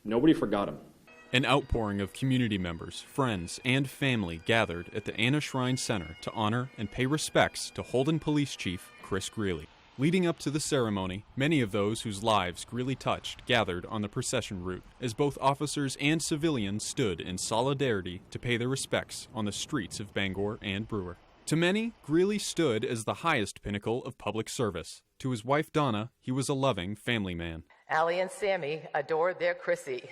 Nobody forgot him. An outpouring of community members, friends, and family gathered at the Anna Shrine Center to honor and pay respects to Holden Police Chief Chris Greeley. Leading up to the ceremony, many of those whose lives Greeley touched gathered on the procession route as both officers and civilians stood in solidarity to pay their respects on the streets of Bangor and Brewer. To many, Greeley stood as the highest pinnacle of public service. To his wife Donna, he was a loving family man. Allie and Sammy adored their Chrissy.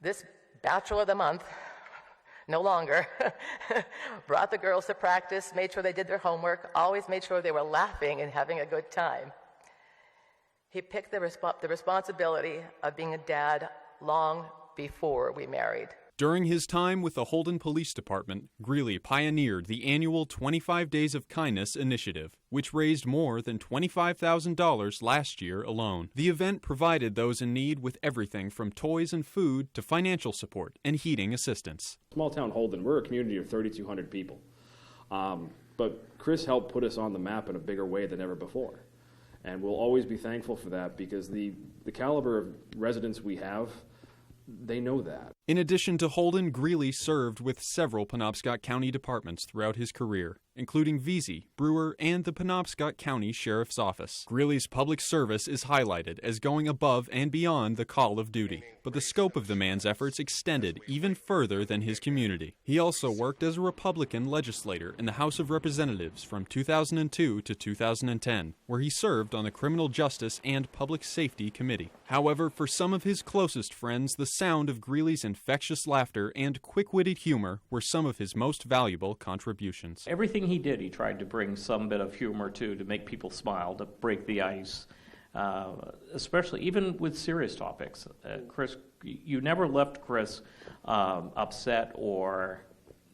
This Bachelor of the Month, no longer, brought the girls to practice, made sure they did their homework, always made sure they were laughing and having a good time. He picked the responsibility of being a dad long before we married. During his time with the Holden Police Department, Greeley pioneered the annual 25 Days of Kindness initiative, which raised more than $25,000 last year alone. The event provided those in need with everything from toys and food to financial support and heating assistance. Small town Holden, we're a community of 3,200 people. But Chris helped put us on the map in a bigger way than ever before. And we'll always be thankful for that because the caliber of residents we have, they know that. In addition to Holden, Greeley served with several Penobscot County departments throughout his career, including WVII, Brewer, and the Penobscot County Sheriff's Office. Greeley's public service is highlighted as going above and beyond the call of duty, but the scope of the man's efforts extended even further than his community. He also worked as a Republican legislator in the House of Representatives from 2002 to 2010, where he served on the Criminal Justice and Public Safety Committee. However, for some of his closest friends, the sound of Greeley's infectious laughter and quick-witted humor were some of his most valuable contributions. Everything he did, he tried to bring some bit of humor to make people smile, to break the ice, especially even with serious topics. Chris, you never left Chris upset or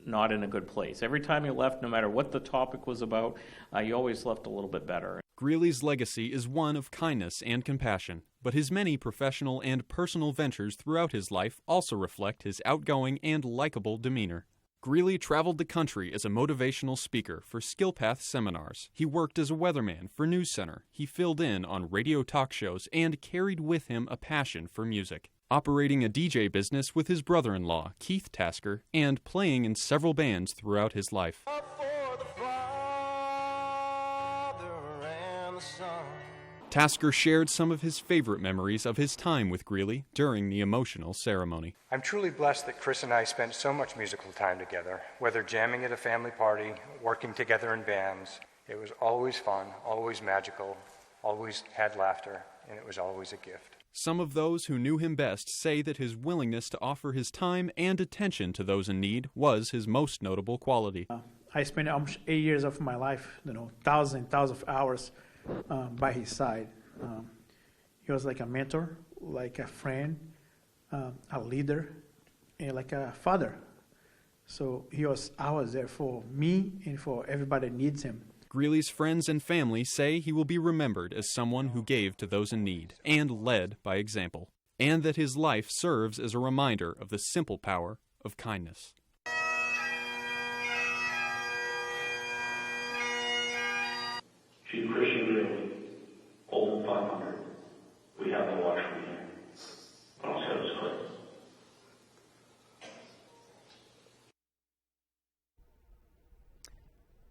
not in a good place. Every time you left, no matter what the topic was about, you always left a little bit better. Greeley's legacy is one of kindness and compassion, but his many professional and personal ventures throughout his life also reflect his outgoing and likable demeanor. Greeley traveled the country as a motivational speaker for SkillPath seminars. He worked as a weatherman for News Center. He filled in on radio talk shows and carried with him a passion for music. Operating a DJ business with his brother-in-law, Keith Tasker, and playing in several bands throughout his life. Tasker shared some of his favorite memories of his time with Greeley during the emotional ceremony. I'm truly blessed that Chris and I spent so much musical time together, whether jamming at a family party, working together in bands. It was always fun, always magical, always had laughter, and it was always a gift. Some of those who knew him best say that his willingness to offer his time and attention to those in need was his most notable quality. I spent almost 8 years of my life, thousands and thousands of hours by his side. He was like a mentor, like a friend, a leader, and like a father. So he was always there for me and for everybody that needs him. Greeley's friends and family say he will be remembered as someone who gave to those in need and led by example, and that his life serves as a reminder of the simple power of kindness. Chief Christian Greeley, Holden 500. We have to watch from here. I'll set us clear.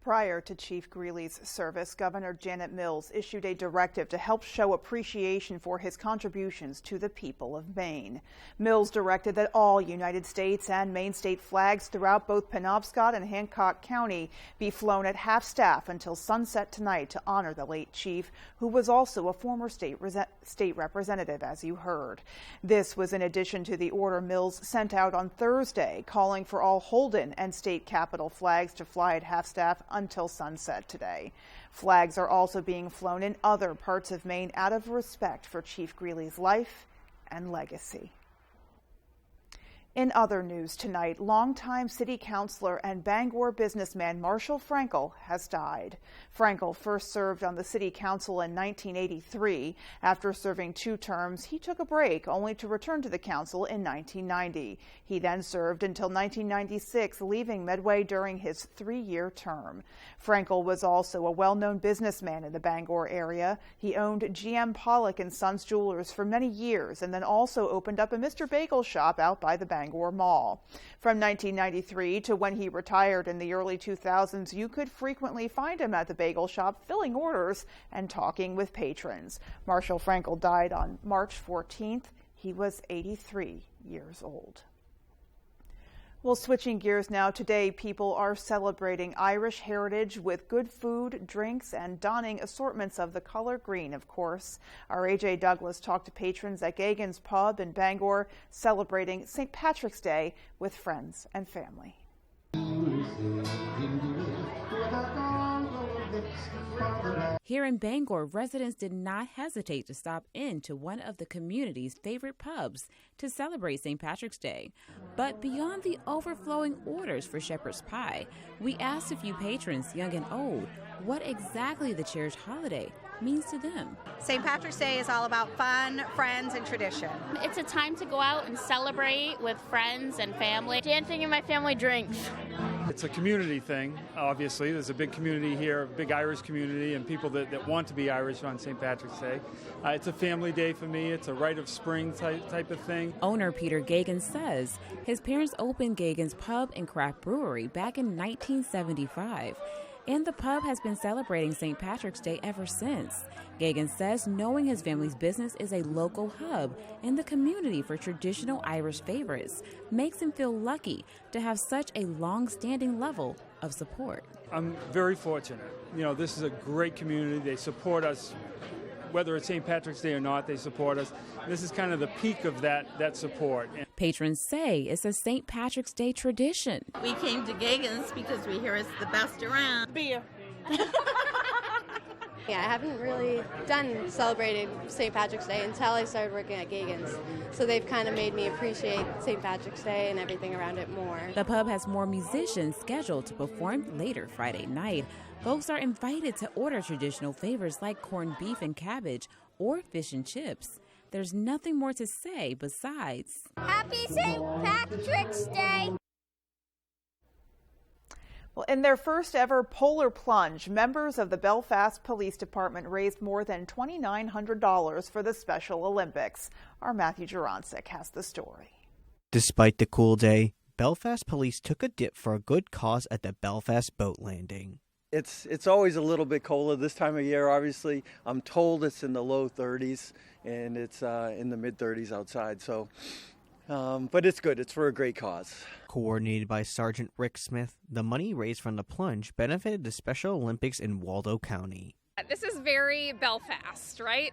Prior to Chief Greeley's service, Governor Janet Mills issued a directive to help show appreciation for his contributions to the people of Maine. Mills directed that all United States and Maine state flags throughout both Penobscot and Hancock County be flown at half-staff until sunset tonight to honor the late chief, who was also a former state representative, as you heard. This was in addition to the order Mills sent out on Thursday, calling for all Holden and state capitol flags to fly at half-staff until sunset today. Flags are also being flown in other parts of Maine out of respect for Chief Greeley's life and legacy. In other news tonight, longtime city councilor and Bangor businessman Marshall Frankel has died. Frankel first served on the city council in 1983. After serving 2 terms, he took a break, only to return to the council in 1990. He then served until 1996, leaving Medway during his 3-year term. Frankel was also a well-known businessman in the Bangor area. He owned GM Pollock & Sons Jewelers for many years and then also opened up a Mr. Bagel shop out by the Bangor Mall. From 1993 to when he retired in the early 2000s, you could frequently find him at the bagel shop filling orders and talking with patrons. Marshall Frankel died on March 14th. He was 83 years old. Well, switching gears now, today people are celebrating Irish heritage with good food, drinks, and donning assortments of the color green, of course. Our AJ Douglas talked to patrons at Gagan's Pub in Bangor, celebrating St. Patrick's Day with friends and family. Here in Bangor, residents did not hesitate to stop in to one of the community's favorite pubs to celebrate St. Patrick's Day. But beyond the overflowing orders for shepherd's pie, we asked a few patrons, young and old, what exactly the cherished holiday means to them. St. Patrick's Day is all about fun, friends, and tradition. It's a time to go out and celebrate with friends and family. Dancing and my family drinks. It's a community thing, obviously. There's a big community here, a big Irish community, and people that want to be Irish on St. Patrick's Day. It's a family day for me. It's a rite of spring type of thing. Owner Peter Gagan says his parents opened Gagan's Pub and Craft Brewery back in 1975. And the pub has been celebrating St. Patrick's Day ever since. Gagan says knowing his family's business is a local hub in the community for traditional Irish favorites makes him feel lucky to have such a long-standing level of support. I'm very fortunate. You know, this is a great community. They support us. Whether it's St. Patrick's Day or not, they support us. This is kind of the peak of that support. Patrons say it's a St. Patrick's Day tradition. We came to Gagan's because we hear it's the best around. Beer. Yeah, I haven't really celebrated St. Patrick's Day until I started working at Gagan's. So they've kind of made me appreciate St. Patrick's Day and everything around it more. The pub has more musicians scheduled to perform later Friday night. Folks are invited to order traditional favors like corned beef and cabbage or fish and chips. There's nothing more to say besides Happy St. Patrick's Day! Well, in their first ever polar plunge, members of the Belfast Police Department raised more than $2,900 for the Special Olympics. Our Matthew Jurancic has the story. Despite the cool day, Belfast police took a dip for a good cause at the Belfast boat landing. It's always a little bit colder this time of year, obviously. I'm told it's in the low 30s, and it's in the mid-30s outside. So, but it's good. It's for a great cause. Coordinated by Sergeant Rick Smith, the money raised from the plunge benefited the Special Olympics in Waldo County. This is very Belfast, right?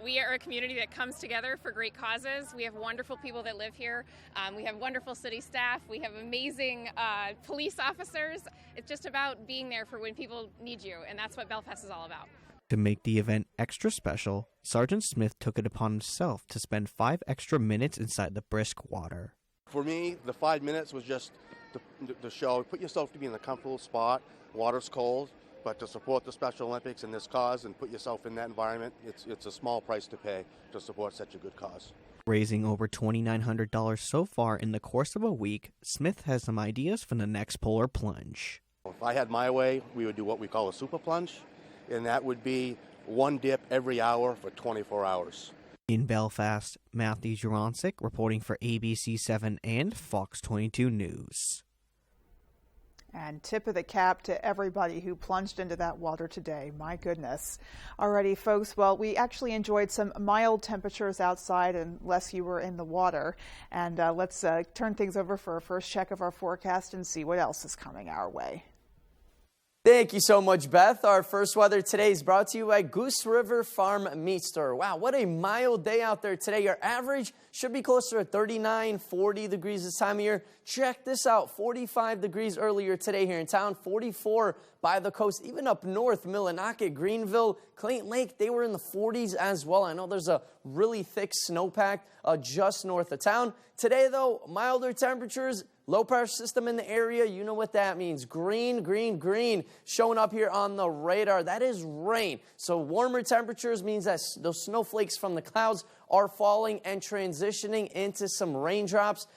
We are a community that comes together for great causes. We have wonderful people that live here. We have wonderful city staff. We have amazing police officers. It's just about being there for when people need you, and that's what Belfast is all about. To make the event extra special, Sergeant Smith took it upon himself to spend 5 extra minutes inside the brisk water. For me, the 5 minutes was just the show. Put yourself to be in a comfortable spot. Water's cold. But to support the Special Olympics and this cause and put yourself in that environment, it's a small price to pay to support such a good cause. Raising over $2,900 so far in the course of a week, Smith has some ideas for the next polar plunge. If I had my way, we would do what we call a super plunge, and that would be 1 dip every hour for 24 hours. In Belfast, Matthew Jurancic reporting for ABC7 and Fox 22 News. And tip of the cap to everybody who plunged into that water today. My goodness. Alrighty, folks. Well, we actually enjoyed some mild temperatures outside unless you were in the water. And let's turn things over for a first check of our forecast and see what else is coming our way. Thank you so much, Beth. Our first weather today is brought to you by Goose River Farm Meat Store. Wow, what a mild day out there today. Your average should be closer to 39, 40 degrees this time of year. Check this out, 45 degrees earlier today here in town, 44 by the coast, even up north, Millinocket, Greenville, Clayton Lake, they were in the 40s as well. I know there's a really thick snowpack just north of town. Today, though, milder temperatures. Low pressure system in the area, you know what that means. Green, green, green showing up here on the radar. That is rain. So warmer temperatures means that those snowflakes from the clouds are falling and transitioning into some raindrops.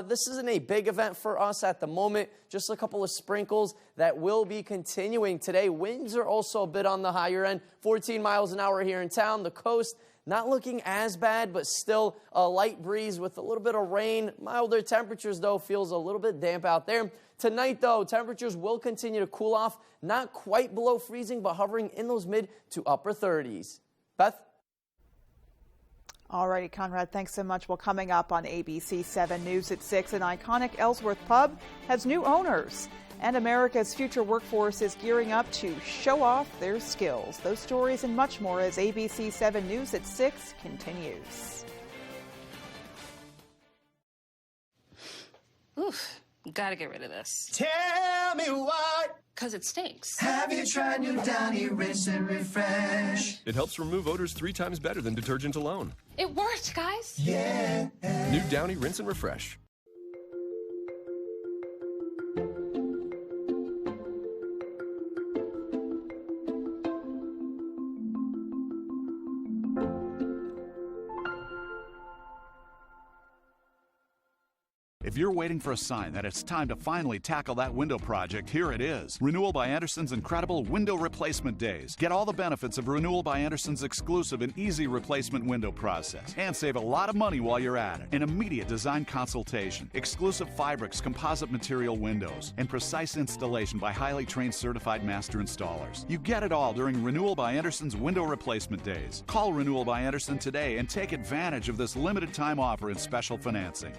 This isn't a big event for us at the moment. Just a couple of sprinkles that will be continuing today. Winds are also a bit on the higher end. 14 miles an hour here in town. The coast, not looking as bad, but still a light breeze with a little bit of rain. Milder temperatures, though, feels a little bit damp out there. Tonight, though, temperatures will continue to cool off. Not quite below freezing, but hovering in those mid to upper 30s. Beth? All righty, Conrad, thanks so much. Well, coming up on ABC 7 News at 6, an iconic Ellsworth pub has new owners. And America's future workforce is gearing up to show off their skills. Those stories and much more as ABC 7 News at 6 continues. Oof, gotta get rid of this. Tell me what? Because it stinks. Have you tried new Downy Rinse and Refresh? It helps remove odors 3 times better than detergent alone. It worked, guys. Yeah. New Downy Rinse and Refresh. If you're waiting for a sign that it's time to finally tackle that window project, here it is. Renewal by Anderson's incredible window replacement days. Get all the benefits of Renewal by Anderson's exclusive and easy replacement window process. And save a lot of money while you're at it. An immediate design consultation, exclusive Fibrix composite material windows, and precise installation by highly trained certified master installers. You get it all during Renewal by Anderson's window replacement days. Call Renewal by Anderson today and take advantage of this limited time offer and special financing.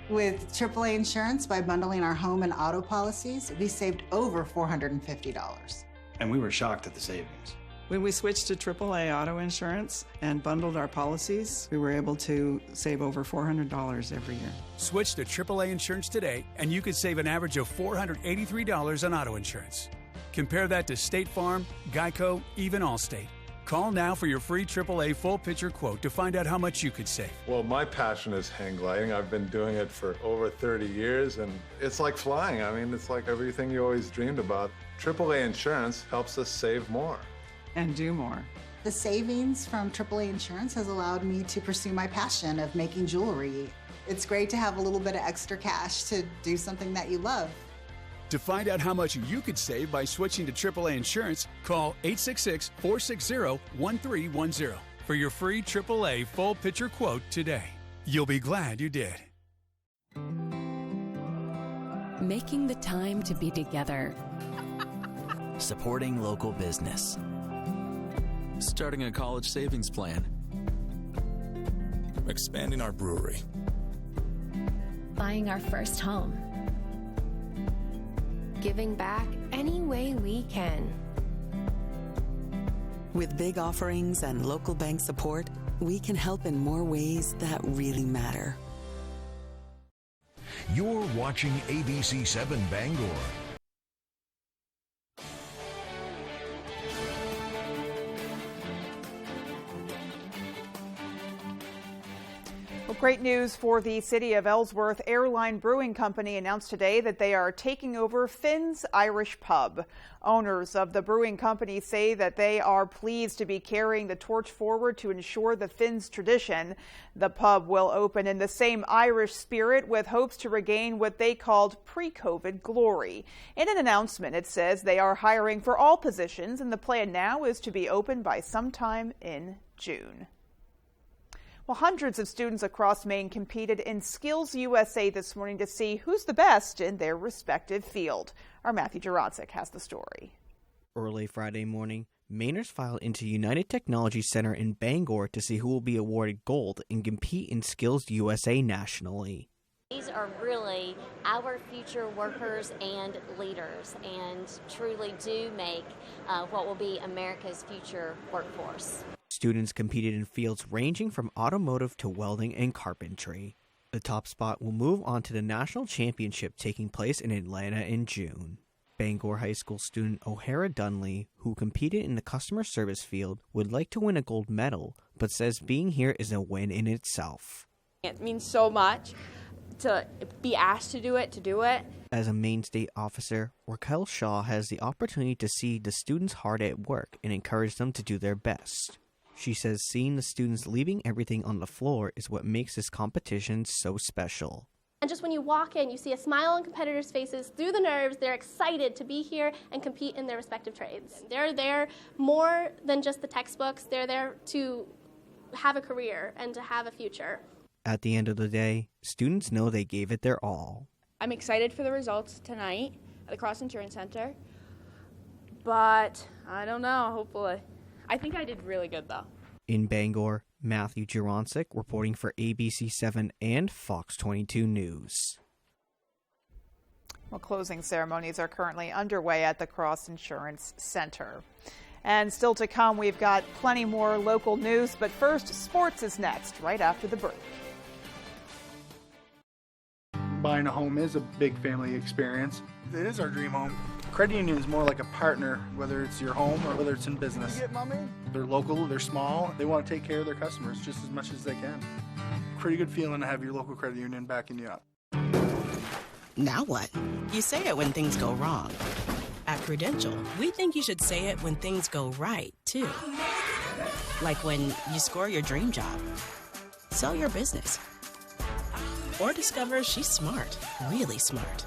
With AAA Insurance, by bundling our home and auto policies, we saved over $450. And we were shocked at the savings. When we switched to AAA auto insurance and bundled our policies, we were able to save over $400 every year. Switch to AAA Insurance today, and you could save an average of $483 on auto insurance. Compare that to State Farm, Geico, even Allstate. Call now for your free AAA full picture quote to find out how much you could save. Well, my passion is hang gliding. I've been doing it for over 30 years, and it's like flying. I mean, it's like everything you always dreamed about. AAA Insurance helps us save more. And do more. The savings from AAA Insurance has allowed me to pursue my passion of making jewelry. It's great to have a little bit of extra cash to do something that you love. To find out how much you could save by switching to AAA Insurance, call 866-460-1310 for your free AAA full picture quote today. You'll be glad you did. Making the time to be together. Supporting local business. Starting a college savings plan. Expanding our brewery. Buying our first home. Giving back any way we can. With big offerings and local bank support, we can help in more ways that really matter. You're watching ABC 7 Bangor. Well, great news for the city of Ellsworth. Airline Brewing Company announced today that they are taking over Finn's Irish Pub. Owners of the brewing company say that they are pleased to be carrying the torch forward to ensure the Finn's tradition. The pub will open in the same Irish spirit with hopes to regain what they called pre-COVID glory. In an announcement, it says they are hiring for all positions, and the plan now is to be open by sometime in June. Well, hundreds of students across Maine competed in Skills USA this morning to see who's the best in their respective field. Our Matthew Juroncic has the story. Early Friday morning, Mainers filed into United Technology Center in Bangor to see who will be awarded gold and compete in Skills USA nationally. These are really our future workers and leaders, and truly do make what will be America's future workforce. Students competed in fields ranging from automotive to welding and carpentry. The top spot will move on to the national championship taking place in Atlanta in June. Bangor High School student O'Hara Dunley, who competed in the customer service field, would like to win a gold medal, but says being here is a win in itself. It means so much to be asked to do it. As a Maine State officer, Raquel Shaw has the opportunity to see the students hard at work and encourage them to do their best. She says seeing the students leaving everything on the floor is what makes this competition so special. And just when you walk in, you see a smile on competitors' faces through the nerves. They're excited to be here and compete in their respective trades. They're there more than just the textbooks. They're there to have a career and to have a future. At the end of the day, students know they gave it their all. I'm excited for the results tonight at the Cross Insurance Center, but I don't know, hopefully. I think I did really good, though. In Bangor, Matthew Juroncic reporting for ABC7 and Fox 22 News. Well, closing ceremonies are currently underway at the Cross Insurance Center. And still to come, we've got plenty more local news, but first, sports is next, right after the break. Buying a home is a big family experience. It is our dream home. Credit union is more like a partner, whether it's your home or whether it's in business. They're local, they're small, they want to take care of their customers just as much as they can. Pretty good feeling to have your local credit union backing you up. Now what? You say it when things go wrong. At Prudential, we think you should say it when things go right, too. Like when you score your dream job, sell your business, or discover she's smart, really smart.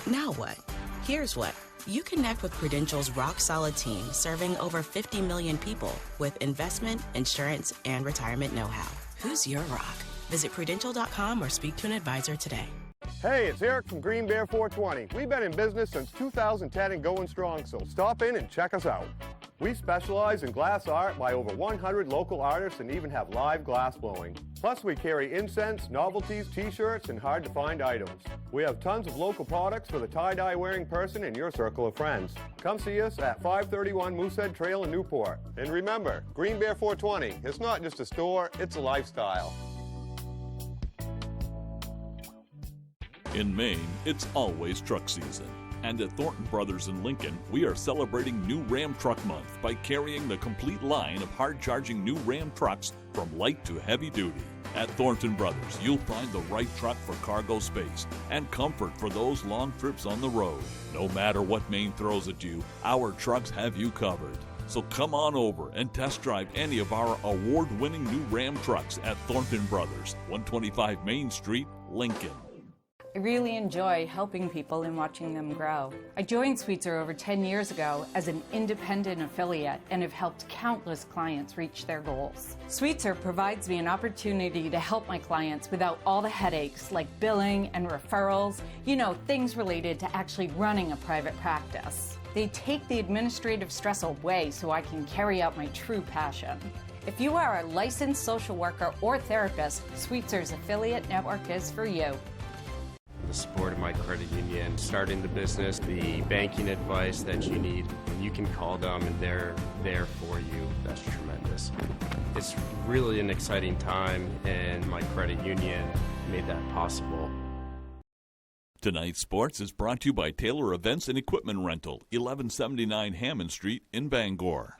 Now what? Here's what. You connect with Prudential's rock-solid team serving over 50 million people with investment, insurance, and retirement know-how. Who's your rock? Visit Prudential.com or speak to an advisor today. Hey, it's Eric from Green Bear 420. We've been in business since 2010 and going strong, so stop in and check us out. We specialize in glass art by over 100 local artists and even have live glass blowing. Plus, we carry incense, novelties, t-shirts, and hard-to-find items. We have tons of local products for the tie-dye wearing person in your circle of friends. Come see us at 531 Moosehead Trail in Newport. And remember, Green Bear 420, it's not just a store, it's a lifestyle. In Maine, it's always truck season. And at Thornton Brothers in Lincoln, we are celebrating New Ram Truck Month by carrying the complete line of hard-charging new Ram trucks from light to heavy duty. At Thornton Brothers, you'll find the right truck for cargo space and comfort for those long trips on the road. No matter what Maine throws at you, our trucks have you covered. So come on over and test drive any of our award-winning new Ram trucks at Thornton Brothers, 125 Main Street, Lincoln. I really enjoy helping people and watching them grow. I joined Sweetser over 10 years ago as an independent affiliate and have helped countless clients reach their goals. Sweetser provides me an opportunity to help my clients without all the headaches like billing and referrals, things related to actually running a private practice. They take the administrative stress away so I can carry out my true passion. If you are a licensed social worker or therapist, Sweetser's affiliate network is for you. The support of my credit union, starting the business, the banking advice that you need, and you can call them and they're there for you. That's tremendous. It's really an exciting time, and my credit union made that possible. Tonight's sports is brought to you by Taylor Events and Equipment Rental, 1179 Hammond Street in Bangor.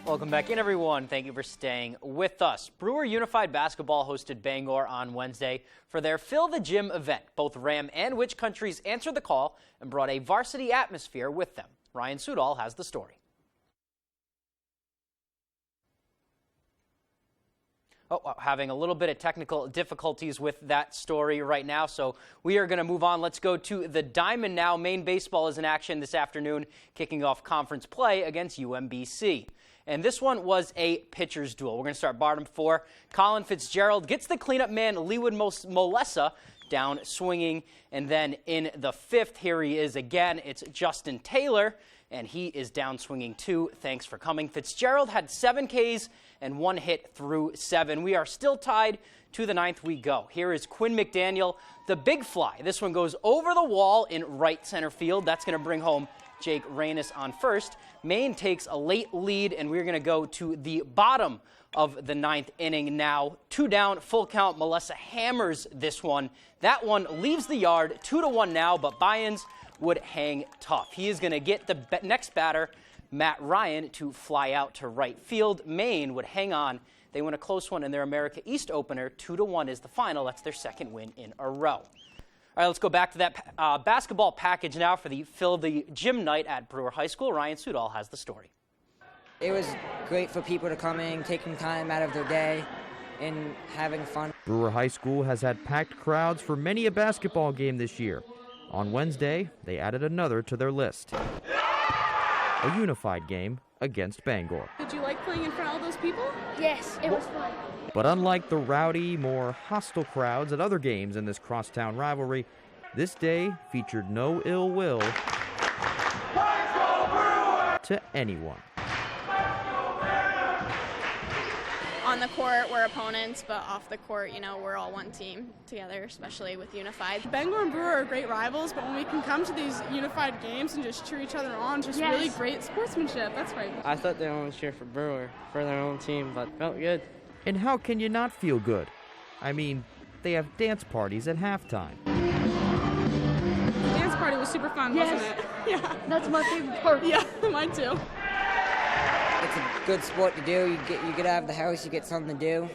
Welcome back in, everyone. Thank you for staying with us. Brewer Unified Basketball hosted Bangor on Wednesday for their Fill the Gym event. Both Ram and Witch Countries answered the call and brought a varsity atmosphere with them. Ryan Sudol has the story. Having a little bit of technical difficulties with that story right now, so we are going to move on. Let's go to the Diamond now. Maine baseball is in action this afternoon, kicking off conference play against UMBC. And this one was a pitcher's duel. We're going to start bottom four. Colin Fitzgerald gets the cleanup man, Leewood Molessa, down swinging. And then in the 5th, here he is again. It's Justin Taylor, and he is down swinging too. Thanks for coming. Fitzgerald had 7 Ks and 1 hit through 7. We are still tied. To the 9th we go. Here is Quinn McDaniel, the big fly. This one goes over the wall in right center field. That's going to bring home Jake Reynes on first. Maine takes a late lead, and we're going to go to the bottom of the 9th inning now. 2 down, full count. Melissa hammers this one. That one leaves the yard, 2-1 now, but Byans would hang tough. He is going to get the next batter, Matt Ryan, to fly out to right field. Maine would hang on. They win a close one in their America East opener. 2-1 is the final. That's their 2nd win in a row. All right, let's go back to that basketball package now for the Fill the Gym night at Brewer High School. Ryan Sudol has the story. It was great for people to come in, taking time out of their day, and having fun. Brewer High School has had packed crowds for many a basketball game this year. On Wednesday, they added another to their list. A unified game against Bangor. Did you like playing in front of all those people? Yes, it was fun. But unlike the rowdy, more hostile crowds at other games in this crosstown rivalry, this day featured no ill will to anyone. On the court, we're opponents, but off the court, you know, we're all one team together, especially with Unified. Bangor and Brewer are great rivals, but when we can come to these unified games and just cheer each other on, just really great sportsmanship. That's right. I thought they only cheer for Brewer, for their own team, but felt good. And how can you not feel good? I mean, they have dance parties at halftime. The dance party was super fun, wasn't it? Yeah. That's my favorite part. Yeah, mine too. It's a good sport to do. You get out of the house, you get something to do.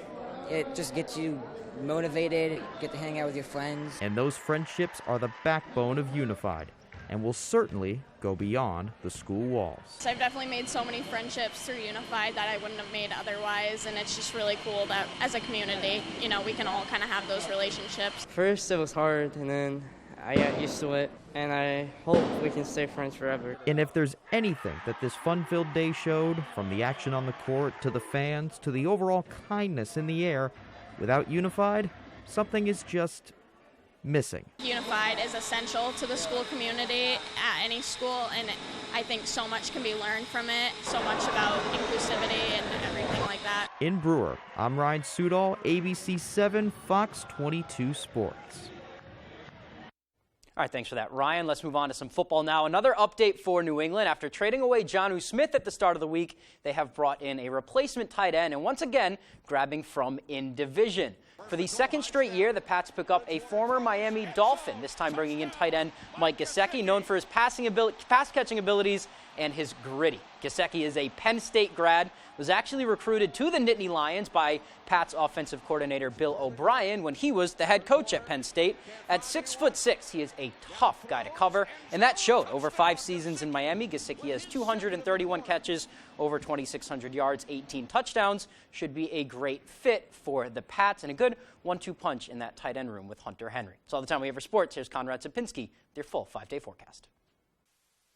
It just gets you motivated, get to hang out with your friends. And those friendships are the backbone of Unified and will certainly go beyond the school walls. I've definitely made so many friendships through Unified that I wouldn't have made otherwise, and it's just really cool that as a community, you know, we can all kind of have those relationships. First it was hard, and then I got used to it, and I hope we can stay friends forever. And if there's anything that this fun-filled day showed, from the action on the court to the fans to the overall kindness in the air, without Unified, something is just missing. Unified is essential to the school community at any school, and I think so much can be learned from it, so much about inclusivity and everything like that. In Brewer, I'm Ryan Sudol, ABC 7, Fox 22 Sports. All right, thanks for that, Ryan. Let's move on to some football now. Another update for New England. After trading away Jonnu Smith at the start of the week, they have brought in a replacement tight end and once again grabbing from in division. For the 2nd straight year, the Pats pick up a former Miami Dolphin, this time bringing in tight end Mike Gesicki, known for his pass-catching abilities and his gritty. Gesicki is a Penn State grad, was actually recruited to the Nittany Lions by Pats offensive coordinator Bill O'Brien when he was the head coach at Penn State. At 6'6", he is a tough guy to cover, and that showed. Over 5 seasons in Miami, Gesicki has 231 catches, over 2,600 yards, 18 touchdowns. Should be a great fit for the Pats and a good 1-2 punch in that tight end room with Hunter Henry. That's all the time we have for sports. Here's Conrad Sapinski, their full 5-day forecast.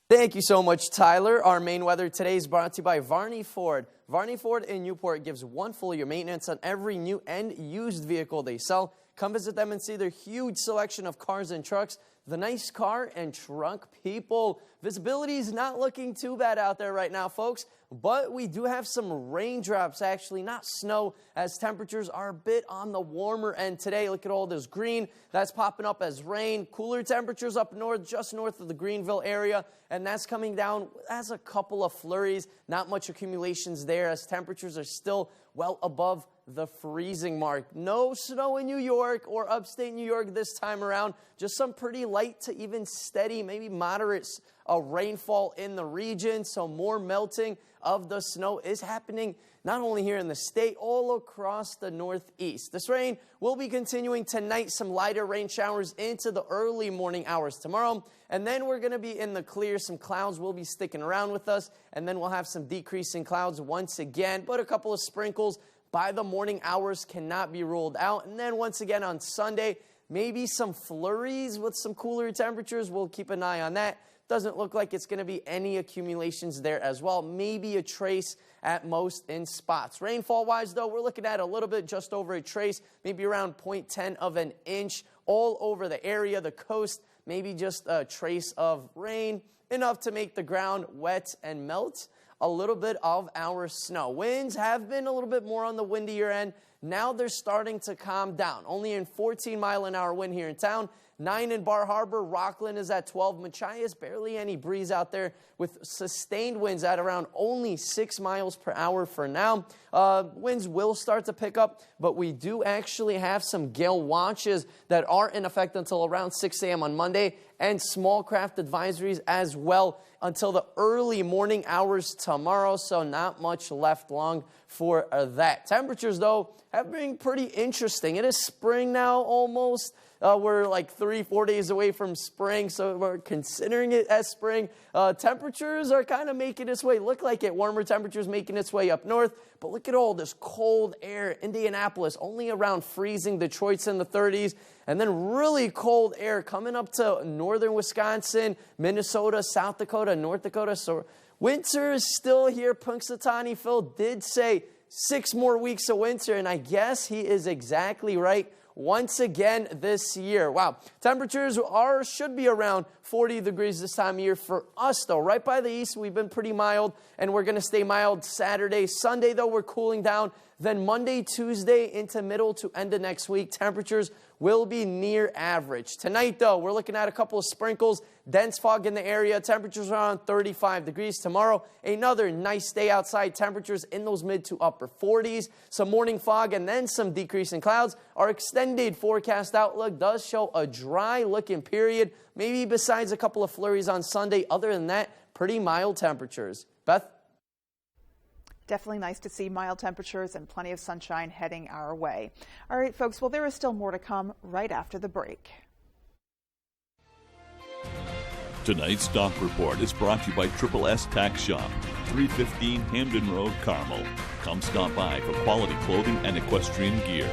Thank you so much, Tyler. Our main weather today is brought to you by Varney Ford. Varney Ford in Newport gives one full year maintenance on every new and used vehicle they sell. Come visit them and see their huge selection of cars and trucks. The nice car and truck people. Visibility is not looking too bad out there right now, folks. But we do have some raindrops, actually, not snow, as temperatures are a bit on the warmer end today. Look at all this green. That's popping up as rain. Cooler temperatures up north, just north of the Greenville area. And that's coming down as a couple of flurries. Not much accumulations there, as temperatures are still well above the freezing mark. No snow in New York or upstate New York this time around. Just some pretty light to even steady, maybe moderate rainfall in the region. So more melting of the snow is happening not only here in the state, all across the Northeast. This rain will be continuing tonight. Some lighter rain showers into the early morning hours tomorrow. And then we're going to be in the clear. Some clouds will be sticking around with us. And then we'll have some decreasing clouds once again. But a couple of sprinkles by the morning hours cannot be ruled out. And then once again on Sunday, maybe some flurries with some cooler temperatures. We'll keep an eye on that. doesn't look like it's going to be any accumulations there as well. Maybe a trace at most in spots. Rainfall-wise, though, we're looking at a little bit just over a trace, maybe around 0.10 of an inch all over the area, the coast, maybe just a trace of rain, enough to make the ground wet and melt a little bit of our snow. Winds have been a little bit more on the windier end. Now they're starting to calm down. Only in 14-mile-an-hour wind here in town. 9 in Bar Harbor. Rockland is at 12. Machias, barely any breeze out there with sustained winds at around only 6 miles per hour for now. Winds will start to pick up, but we do actually have some gale watches that are in effect until around 6 a.m. on Monday, and small craft advisories as well until the early morning hours tomorrow, so not much left long for that. Temperatures, though, have been pretty interesting. It is spring now almost. We're like 3-4 days away from spring, so we're considering it as spring. Temperatures are kind of making its way, look like it. Warmer temperatures making its way up north, but look at all this cold air. Indianapolis only around freezing. Detroit's in the 30s. And then really cold air coming up to northern Wisconsin, Minnesota, South Dakota, North Dakota. So winter is still here. Punxsutawney Phil did say 6 more weeks of winter, and I guess he is exactly right. Once again this year. Wow. Temperatures should be around 40 degrees this time of year for us, though. Right by the east, we've been pretty mild, and we're going to stay mild Saturday. Sunday, though, we're cooling down. Then Monday, Tuesday, into middle to end of next week, temperatures will be near average. Tonight, though, we're looking at a couple of sprinkles, dense fog in the area. Temperatures around 35 degrees. Tomorrow, another nice day outside. Temperatures in those mid to upper 40s. Some morning fog and then some decrease in clouds. Our extended forecast outlook does show a dry-looking period, maybe besides a couple of flurries on Sunday. Other than that, pretty mild temperatures. Beth? Definitely nice to see mild temperatures and plenty of sunshine heading our way. All right, folks, well, there is still more to come right after the break. Tonight's Stock Report is brought to you by Triple S Tax Shop, 315 Hamden Road, Carmel. Come stop by for quality clothing and equestrian gear.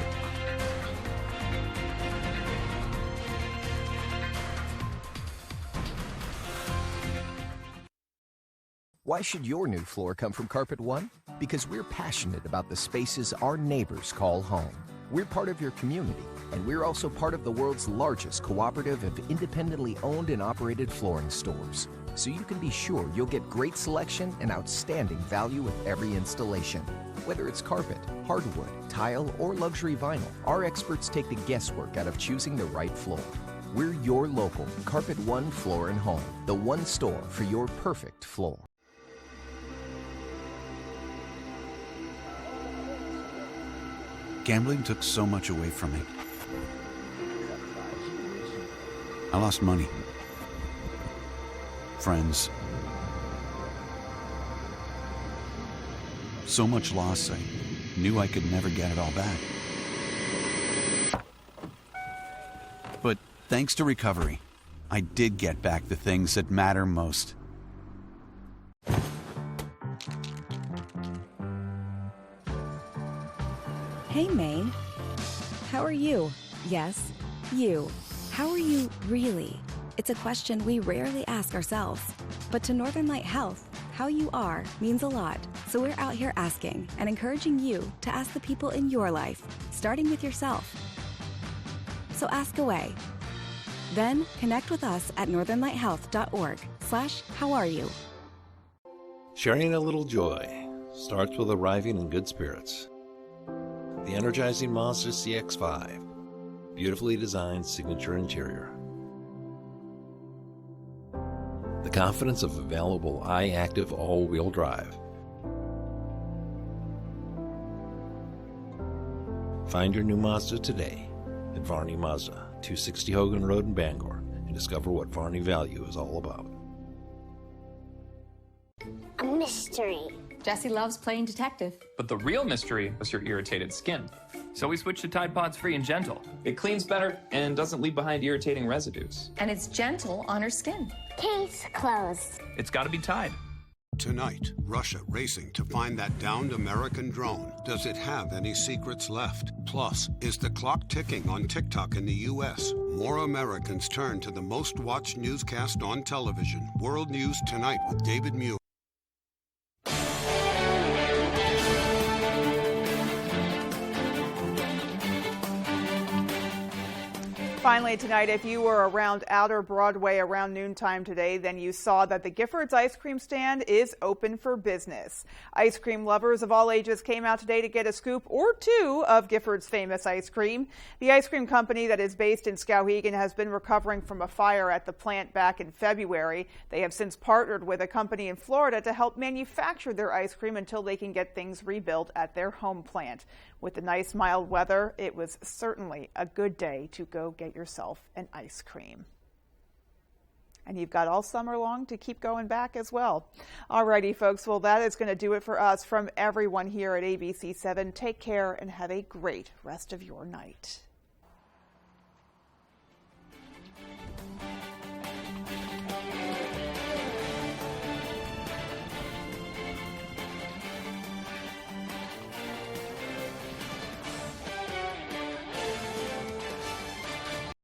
Why should your new floor come from Carpet One? Because we're passionate about the spaces our neighbors call home. We're part of your community, and we're also part of the world's largest cooperative of independently owned and operated flooring stores. So you can be sure you'll get great selection and outstanding value with every installation. Whether it's carpet, hardwood, tile, or luxury vinyl, our experts take the guesswork out of choosing the right floor. We're your local Carpet One Floor and Home, the one store for your perfect floor. Gambling took so much away from me. I lost money, friends, so much loss I knew I could never get it all back. But thanks to recovery, I did get back the things that matter most. Hey, Maine. How are you? Yes, you. How are you really? It's a question we rarely ask ourselves. But to Northern Light Health, how you are means a lot. So we're out here asking and encouraging you to ask the people in your life, starting with yourself. So ask away. Then connect with us at northernlighthealth.org/howareyou. Sharing a little joy starts with arriving in good spirits. The energizing Mazda CX-5, beautifully designed signature interior. The confidence of available iActive all-wheel drive. Find your new Mazda today at Varney Mazda, 260 Hogan Road in Bangor, and discover what Varney value is all about. A mystery. Jesse loves playing detective. But the real mystery was your irritated skin. So we switched to Tide Pods Free and Gentle. It cleans better and doesn't leave behind irritating residues. And it's gentle on her skin. Case closed. It's gotta be Tide. Tonight, Russia racing to find that downed American drone. Does it have any secrets left? Plus, is the clock ticking on TikTok in the U.S.? More Americans turn to the most watched newscast on television. World News Tonight with David Muir. Finally tonight, if you were around Outer Broadway around noontime today, then you saw that the Giffords ice cream stand is open for business. Ice cream lovers of all ages came out today to get a scoop or two of Giffords' famous ice cream. The ice cream company that is based in Skowhegan has been recovering from a fire at the plant back in February. They have since partnered with a company in Florida to help manufacture their ice cream until they can get things rebuilt at their home plant. With the nice mild weather, it was certainly a good day to go get yourself an ice cream. And you've got all summer long to keep going back as well. Alrighty, folks. Well, that is going to do it for us. From everyone here at ABC7, take care and have a great rest of your night.